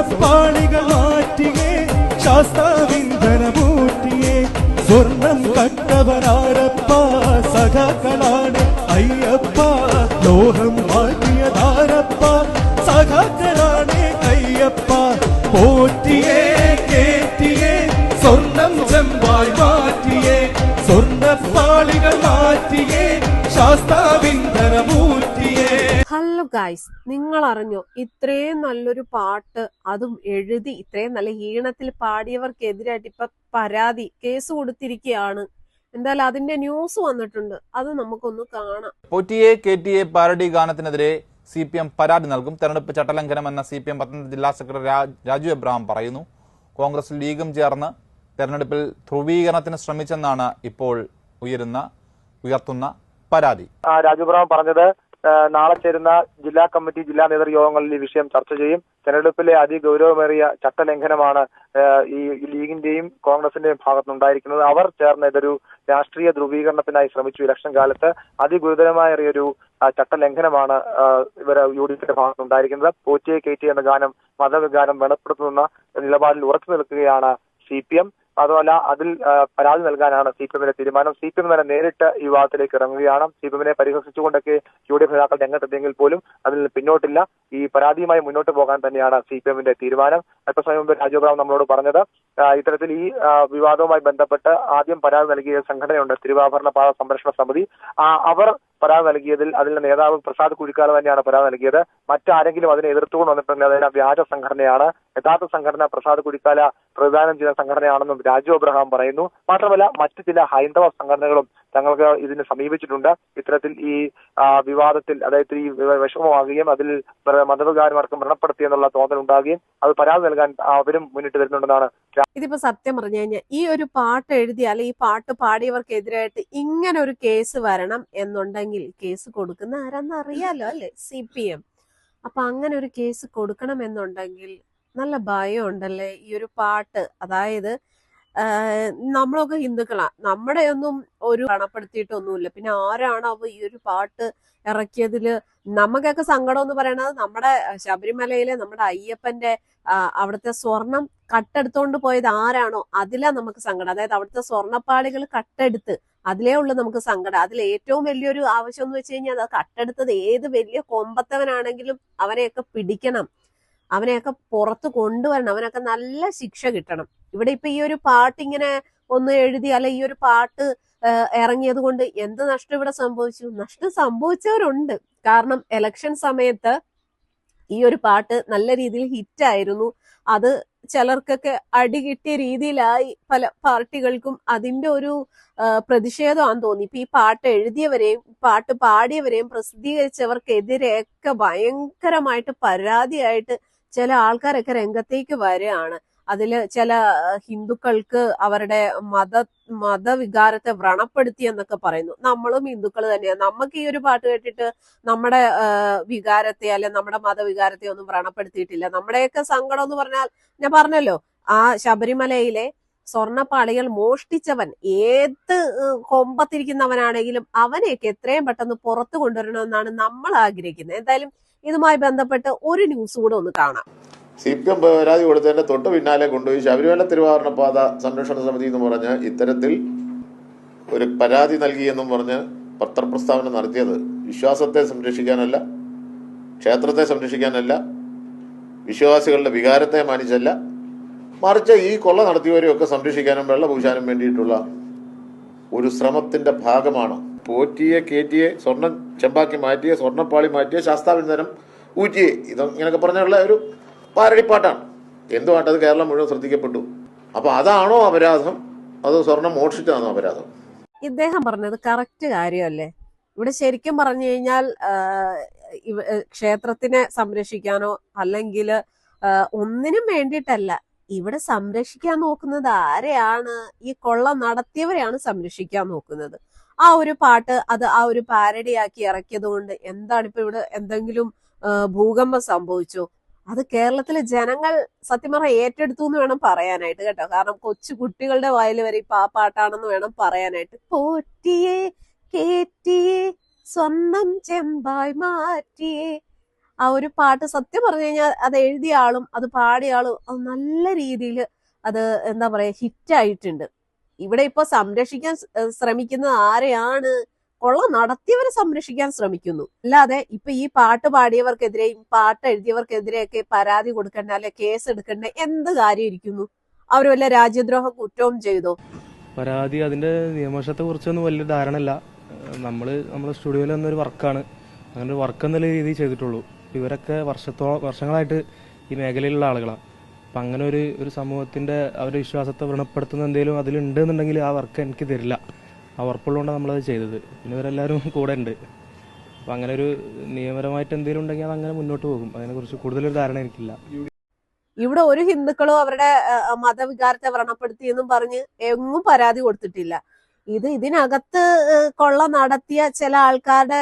സ്വർണ്ണപ്പാളികൾ മാറ്റിയേ ശാസ്താവിന്ധനമൂട്ടിയേ സ്വർണം കട്ടവനാരപ്പ സഖാക്കളാണ് അയ്യപ്പ ലോഹം മാറ്റിയതാരപ്പ സഖാക്കളാണ് അയ്യപ്പ പോറ്റിയേ കേറ്റിയേ സ്വർണം ചെമ്പായി മാറ്റിയേ സ്വർണ്ണപ്പാളികൾ മാറ്റിയേ ശാസ്താവിന്ധനമൂർത്തിയേ. ഹലോ ഗൈസ്, നിങ്ങൾ അറിഞ്ഞോ ഇത്രയും നല്ലൊരു പാട്ട് അതും എഴുതി ഇത്രയും നല്ല ഈണത്തിൽ പാടിയവർക്കെതിരായിട്ട് ഇപ്പൊ പരാതി കേസ് കൊടുത്തിരിക്കുകയാണ്. എന്തായാലും അതിന്റെ ന്യൂസ് വന്നിട്ടുണ്ട്, അത് നമുക്കൊന്ന് കാണാം. പോറ്റിയെ കേറ്റിയെ പാരഡി ഗാനത്തിനെതിരെ CPM പരാതി നൽകും. തെരഞ്ഞെടുപ്പ് ചട്ടലംഘനമെന്ന CPM പത്തനംതിട്ട ജില്ലാ സെക്രട്ടറി രാജു എബ്രഹാം പറയുന്നു. കോൺഗ്രസ് ലീഗും ചേർന്ന് തെരഞ്ഞെടുപ്പിൽ ധ്രുവീകരണത്തിന് ശ്രമിച്ചെന്നാണ് ഇപ്പോൾ ഉയർത്തുന്ന പരാതി. രാജു എബ്രഹാം പറഞ്ഞത് നാളെ ചേരുന്ന ജില്ലാ കമ്മിറ്റി ജില്ലാ നേതൃയോഗങ്ങളിൽ ഈ വിഷയം ചർച്ച ചെയ്യും. തെരഞ്ഞെടുപ്പിലെ അതിഗൗരവമേറിയ ചട്ടലംഘനമാണ് ഈ ലീഗിന്റെയും കോൺഗ്രസിന്റെയും ഭാഗത്തുനിന്നുണ്ടായിരിക്കുന്നത്. അവർ ചേർന്ന് ഇതൊരു രാഷ്ട്രീയ ധ്രുവീകരണത്തിനായി ശ്രമിച്ചു. ഇലക്ഷൻ കാലത്ത് അതിഗുരുതരമായൊരു ചട്ടലംഘനമാണ് ഇവർ UDFിന്റെ ഭാഗത്തുനിന്നുണ്ടായിരിക്കുന്നത്. പോറ്റിയെ കേറ്റി എന്ന ഗാനം മതവികാരം വെളിപ്പെടുത്തുന്ന നിലപാടിൽ ഉറച്ചു നിൽക്കുകയാണ് CPM. അതുമല്ല, അതിൽ പരാതി നൽകാനാണ് CPMന്റെ തീരുമാനം. CPM തന്നെ നേരിട്ട് ഈ വിവാദത്തിലേക്ക് ഇറങ്ങുകയാണ്. CPMനെ പരിഹസിച്ചുകൊണ്ടൊക്കെ UDF നേതാക്കൾ രംഗത്തെത്തിയെങ്കിൽ പോലും അതിൽ പിന്നോട്ടില്ല. ഈ പരാതിയുമായി മുന്നോട്ട് പോകാൻ തന്നെയാണ് CPMന്റെ തീരുമാനം. അല്പസമയം മുമ്പ് രാജു എബ്രഹാം നമ്മളോട് പറഞ്ഞത് ഇത്തരത്തിൽ ഈ വിവാദവുമായി ബന്ധപ്പെട്ട് ആദ്യം പരാതി നൽകിയ സംഘടനയുണ്ട്, തിരുവാഭരണ പാത സംരക്ഷണ സമിതി. അവർ പരാതി നൽകിയതിൽ അതിലെ നേതാവ് പ്രസാദ് കുഴിക്കാല തന്നെയാണ് പരാതി നൽകിയത്. മറ്റാരെങ്കിലും അതിനെ എതിർത്തുകൊണ്ട് വന്നിട്ടുണ്ടെങ്കിൽ അതിന് വ്യാജ സംഘടനയാണ്. യഥാർത്ഥ സംഘടന പ്രസാദ് കുഴിക്കാല പ്രതിദാനം ചെയ്ത സംഘടനയാണെന്നും രാജു എബ്രഹാം പറയുന്നു. മാത്രമല്ല, മറ്റു ചില ഹൈന്ദവ സംഘടനകളും തങ്ങൾക്ക് ഇതിനെ സമീപിച്ചിട്ടുണ്ട്. ഇത്തരത്തിൽ ഈ വിവാദത്തിൽ, അതായത് ഈ വിഷമമാകുകയും അതിൽ മതവികാരമാർക്കും വ്രണപ്പെടുത്തിയെന്നുള്ള തോന്നലുണ്ടാകുകയും അത് പരാതി നൽകാൻ അവരും മുന്നിട്ട് വരുന്നുണ്ടെന്നാണ്. ഇതിപ്പോ സത്യം പറഞ്ഞു കഴിഞ്ഞാൽ ഈ ഒരു പാട്ട് എഴുതിയാൽ ഈ പാട്ട് പാടിയവർക്കെതിരായിട്ട് ഇങ്ങനെ ഒരു കേസ് വരണം എന്നുണ്ടെങ്കിൽ കേസ് കൊടുക്കുന്ന ആരാന്ന് അറിയാലോ അല്ലെ, CPM. അപ്പൊ അങ്ങനെ ഒരു കേസ് കൊടുക്കണം എന്നുണ്ടെങ്കിൽ നല്ല ഭയം ഉണ്ടല്ലേ ഈ ഒരു പാട്ട്. അതായത് നമ്മളൊക്കെ ഹിന്ദുക്കളാ, നമ്മുടെ ഒന്നും ഒരു പണപ്പെടുത്തിയിട്ടൊന്നുമില്ല. പിന്നെ ആരാണോ ഈ ഒരു പാട്ട് ഇറക്കിയതില് നമുക്കൊക്കെ സങ്കടം എന്ന് പറയണത് നമ്മുടെ ശബരിമലയിലെ നമ്മുടെ അയ്യപ്പന്റെ അവിടുത്തെ സ്വർണം കട്ടെടുത്തോണ്ട് പോയത് ആരാണോ അതിലാ നമുക്ക് സങ്കടം. അതായത് അവിടുത്തെ സ്വർണ്ണപ്പാളികൾ കട്ടെടുത്ത് അതിലേ ഉള്ളു നമുക്ക് സങ്കടം. അതിൽ ഏറ്റവും വലിയൊരു ആവശ്യം എന്ന് വെച്ച് കഴിഞ്ഞാൽ അത് കട്ടെടുത്തത് ഏത് വലിയ കൊമ്പത്തവനാണെങ്കിലും അവനെയൊക്കെ പിടിക്കണം, അവനെയൊക്കെ പുറത്ത് കൊണ്ടുവരണം, അവനൊക്കെ നല്ല ശിക്ഷ കിട്ടണം. ഇവിടെ ഇപ്പൊ ഈ ഒരു പാട്ട് ഇങ്ങനെ ഒന്ന് എഴുതി അല്ലെ ഈ ഒരു പാട്ട് ഇറങ്ങിയത് കൊണ്ട് എന്ത് നഷ്ടം ഇവിടെ സംഭവിച്ചു? നഷ്ടം സംഭവിച്ചവരുണ്ട്. കാരണം ഇലക്ഷൻ സമയത്ത് ഈ ഒരു പാട്ട് നല്ല രീതിയിൽ ഹിറ്റായിരുന്നു. അത് ചിലർക്കൊക്കെ അടി കിട്ടിയ രീതിയിലായി പല പാർട്ടികൾക്കും. അതിന്റെ ഒരു പ്രതിഷേധമാണെന്ന് തോന്നി. ഇപ്പൊ ഈ പാട്ട് എഴുതിയവരെയും പാട്ട് പാടിയവരെയും പ്രസിദ്ധീകരിച്ചവർക്കെതിരെയൊക്കെ ഭയങ്കരമായിട്ട് പരാതിയായിട്ട് ചില ആൾക്കാരൊക്കെ രംഗത്തേക്ക് വരികയാണ്. അതില് ചില ഹിന്ദുക്കൾക്ക് അവരുടെ മതവികാരത്തെ വ്രണപ്പെടുത്തി എന്നൊക്കെ പറയുന്നു. നമ്മളും ഹിന്ദുക്കൾ തന്നെയാണ്. നമുക്ക് ഈ ഒരു പാട്ട് കേട്ടിട്ട് നമ്മുടെ വികാരത്തെ അല്ലെ നമ്മുടെ മതവികാരത്തെ ഒന്നും വ്രണപ്പെടുത്തിയിട്ടില്ല. നമ്മുടെയൊക്കെ സങ്കടം എന്ന് പറഞ്ഞാൽ ഞാൻ പറഞ്ഞല്ലോ, ആ ശബരിമലയിലെ സ്വർണ്ണപ്പാളികൾ മോഷ്ടിച്ചവൻ ഏത് കൊമ്പത്തിരിക്കുന്നവനാണെങ്കിലും അവനെയൊക്കെ എത്രയും പെട്ടെന്ന് പുറത്തു കൊണ്ടുവരണമെന്നാണ് നമ്മൾ ആഗ്രഹിക്കുന്നത്. എന്തായാലും ഇതുമായി ബന്ധപ്പെട്ട് ഒരു ന്യൂസ് കൂടെ ഒന്ന് കാണാം. CPM പരാതി കൊടുത്തതിന്റെ തൊട്ട് പിന്നാലെ കൊണ്ടുപോയി ശബരിമല തിരുവാഭരണ പാത സംരക്ഷണ സമിതി എന്ന് പറഞ്ഞ് ഇത്തരത്തിൽ ഒരു പരാതി നൽകിയെന്നും പറഞ്ഞ് പത്രപ്രസ്താവന നടത്തിയത് വിശ്വാസത്തെ സംരക്ഷിക്കാനല്ല, ക്ഷേത്രത്തെ സംരക്ഷിക്കാനല്ല, വിശ്വാസികളുടെ വികാരത്തെ മാനിച്ചല്ല, മറിച്ച് ഈ കൊള്ള നടത്തിയവരെയൊക്കെ സംരക്ഷിക്കാനും വെള്ളപൂശാനും വേണ്ടിയിട്ടുള്ള ഒരു ശ്രമത്തിന്റെ ഭാഗമാണ്. പോറ്റിയെ കേറ്റിയെ സ്വർണം ചെമ്പാക്കി മാറ്റിയെ സ്വർണ്ണപ്പാളി മാറ്റിയെ ശാസ്താവിന്ധനം ഊറ്റിയെ ഇങ്ങനെയൊക്കെ പറഞ്ഞുള്ള ഒരു പാരടിപ്പാട്ടാണ്. എന്തുമായിട്ട് അത് കേരളം മുഴുവൻ ശ്രദ്ധിക്കപ്പെട്ടു. അപ്പൊ അതാണോ അപരാധം, അതോ സ്വർണം മോഷിച്ചാണോ അപരാധം? ഇദ്ദേഹം പറഞ്ഞത് കറക്റ്റ് കാര്യമല്ലേ? ഇവിടെ ശരിക്കും പറഞ്ഞു കഴിഞ്ഞാൽ ക്ഷേത്രത്തിനെ സംരക്ഷിക്കാനോ അല്ലെങ്കിൽ ഒന്നിനും വേണ്ടിയിട്ടല്ല. ഇവിടെ സംരക്ഷിക്കാൻ നോക്കുന്നത് ആരെയാണ്? ഈ കൊള്ള നടത്തിയവരെയാണ് സംരക്ഷിക്കാൻ നോക്കുന്നത്. ആ ഒരു പാട്ട് അത് ആ ഒരു പാരഡിയാക്കി ഇറക്കിയത് കൊണ്ട് എന്താണ് ഇപ്പൊ ഇവിടെ എന്തെങ്കിലും ഭൂകമ്പം സംഭവിച്ചോ? അത് കേരളത്തിലെ ജനങ്ങൾ സത്യം പറഞ്ഞാൽ ഏറ്റെടുത്തു എന്ന് വേണം പറയാനായിട്ട് കേട്ടോ. കാരണം കൊച്ചു കുട്ടികളുടെ വായിൽ വരെ ഇപ്പൊ ആ പാട്ടാണെന്ന് വേണം പറയാനായിട്ട്. പോറ്റിയെ കേറ്റിയെ സ്വർണം ചെമ്പായി മാറ്റിയെ ആ ഒരു പാട്ട് സത്യം പറഞ്ഞു കഴിഞ്ഞാൽ അത് എഴുതിയ ആളും അത് പാടിയ ആളും അത് നല്ല രീതിയിൽ അത് എന്താ പറയാ ഹിറ്റായിട്ടുണ്ട്. ഇവിടെ ഇപ്പൊ സംരക്ഷിക്കാൻ ശ്രമിക്കുന്നത് ആരെയാണ്? കൊള്ള നടത്തിയവരെ സംരക്ഷിക്കാൻ ശ്രമിക്കുന്നു. അല്ലാതെ ഇപ്പൊ ഈ പാട്ട് പാടിയവർക്കെതിരെയും പാട്ട് എഴുതിയവർക്കെതിരെയൊക്കെ പരാതി കൊടുക്കണ്ട അല്ലെ കേസ് എടുക്കണ്ട എന്ത് കാര്യം ഇരിക്കുന്നു? അവർ വല്ല രാജ്യദ്രോഹ കുറ്റവും ചെയ്തോ? പരാതി അതിന്റെ നിയമവശത്തെ കുറിച്ചൊന്നും വലിയ ധാരണ ഇല്ല. നമ്മുടെ സ്റ്റുഡിയോയിൽ വന്നൊരു വർക്കാണ്, അങ്ങനെ ഒരു വർക്ക് എന്നുള്ള രീതിയിൽ ചെയ്തിട്ടുള്ളൂ. ഇവരൊക്കെ വർഷങ്ങളായിട്ട് ഈ മേഖലയിലുള്ള ആളുകളാണ്. അപ്പം അങ്ങനെ ഒരു സമൂഹത്തിന്റെ അവരുടെ വിശ്വാസത്തെ വ്രണപ്പെടുത്തുന്ന എന്തെങ്കിലും അതിലുണ്ടെന്നുണ്ടെങ്കിൽ ആ വർക്ക് എനിക്ക് തരില്ല. ആ ഉറപ്പുള്ളതുകൊണ്ടാണ് നമ്മളത് ചെയ്തത്. പിന്നെ ഇവരെല്ലാവരും കൂടെ ഉണ്ട്. അപ്പം അങ്ങനെ ഒരു നിയമപരമായിട്ട് എന്തെങ്കിലും ഉണ്ടെങ്കിൽ അത് അങ്ങനെ മുന്നോട്ട് പോകും. അതിനെക്കുറിച്ച് കൂടുതലൊരു ധാരണ എനിക്കില്ല. ഇവിടെ ഒരു ഹിന്ദുക്കളും അവരുടെ മതവികാരത്തെ വ്രണപ്പെടുത്തിയെന്നും പറഞ്ഞ് എങ്ങും പരാതി കൊടുത്തിട്ടില്ല. ഇതിനകത്ത് കൊള്ള നടത്തിയ ചില ആൾക്കാരുടെ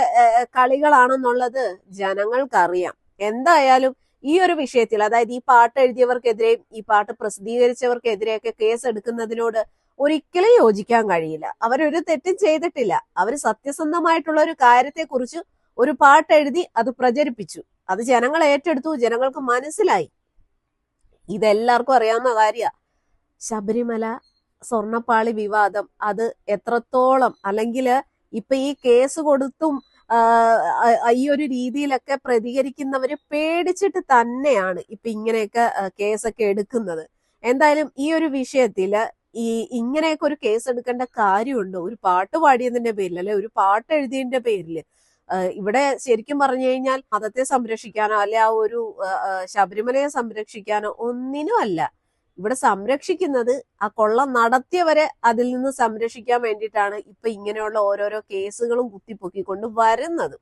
കളികളാണെന്നുള്ളത് ജനങ്ങൾക്കറിയാം. എന്തായാലും ഈ ഒരു വിഷയത്തിൽ, അതായത് ഈ പാട്ട് എഴുതിയവർക്കെതിരെയും ഈ പാട്ട് പ്രസിദ്ധീകരിച്ചവർക്കെതിരെയൊക്കെ കേസ് എടുക്കുന്നതിനോട് ഒരിക്കലും യോജിക്കാൻ കഴിയില്ല. അവരൊരു തെറ്റും ചെയ്തിട്ടില്ല. അവർ സത്യസന്ധമായിട്ടുള്ള ഒരു കാര്യത്തെക്കുറിച്ച് ഒരു പാട്ട് എഴുതി അത് പ്രചരിപ്പിച്ചു. അത് ജനങ്ങൾ ഏറ്റെടുത്തു, ജനങ്ങൾക്ക് മനസ്സിലായി. ഇതെല്ലാവർക്കും അറിയാവുന്ന കാര്യമാണ്. ശബരിമല സ്വർണ്ണപ്പാളി വിവാദം അത് എത്രത്തോളം, അല്ലെങ്കിൽ ഇപ്പൊ ഈ കേസ് കൊടുത്തും ഈ ഒരു രീതിയിലൊക്കെ പ്രതികരിക്കുന്നവര് പേടിച്ചിട്ട് തന്നെയാണ് ഇപ്പൊ ഇങ്ങനെയൊക്കെ കേസൊക്കെ എടുക്കുന്നത്. എന്തായാലും ഈ ഒരു വിഷയത്തില് ഇങ്ങനെയൊക്കെ ഒരു കേസ് എടുക്കേണ്ട കാര്യമുണ്ടോ? ഒരു പാട്ട് പാടിയതിന്റെ പേരിൽ, അല്ലെ ഒരു പാട്ട് എഴുതിയതിന്റെ പേരിൽ? ഇവിടെ ശരിക്കും പറഞ്ഞു കഴിഞ്ഞാൽ മതത്തെ സംരക്ഷിക്കാനോ അല്ലെ ആ ഒരു ശബരിമലയെ സംരക്ഷിക്കാനോ ഒന്നിനും അല്ല. ഇവിടെ സംരക്ഷിക്കുന്നത് ആ കൊള്ള നടത്തിയവരെ അതിൽ നിന്ന് സംരക്ഷിക്കാൻ വേണ്ടിയിട്ടാണ് ഇപ്പൊ ഇങ്ങനെയുള്ള ഓരോരോ കേസുകളും കുത്തിപ്പൊക്കിക്കൊണ്ട് വരുന്നത്.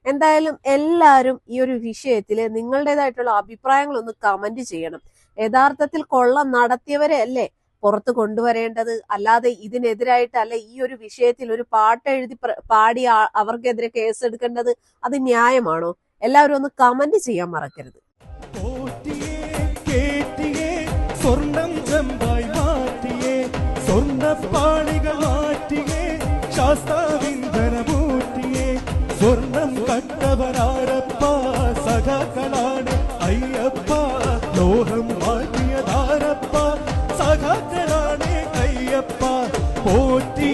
എന്തായാലും എല്ലാവരും ഈ ഒരു വിഷയത്തില് നിങ്ങളുടേതായിട്ടുള്ള അഭിപ്രായങ്ങളൊന്ന് കമന്റ് ചെയ്യണം. യഥാർത്ഥത്തിൽ കൊള്ള നടത്തിയവരെ അല്ലേ പുറത്ത് കൊണ്ടുവരേണ്ടത്? അല്ലാതെ ഇതിനെതിരായിട്ട് അല്ലെ ഈ ഒരു വിഷയത്തിൽ ഒരു പാട്ട് എഴുതി പാടി അവർക്കെതിരെ കേസ് എടുക്കേണ്ടത് അത് ന്യായമാണോ? എല്ലാവരും ഒന്ന് കമന്റ് ചെയ്യാൻ മറക്കരുത്. സ്വർണം ചെമ്പായി മാറ്റിയേ, സ്വർണ്ണപ്പാളികൾ മാറ്റിയേ, ശാസ്താവിന്ധനമൂറ്റിയേ, സ്വർണം കട്ടവരാരപ്പ സഖാക്കളാണ് അയ്യപ്പ, ലോഹം മാറ്റിയതാരപ്പ സഖാക്കളാണ് അയ്യപ്പ, പോറ്റി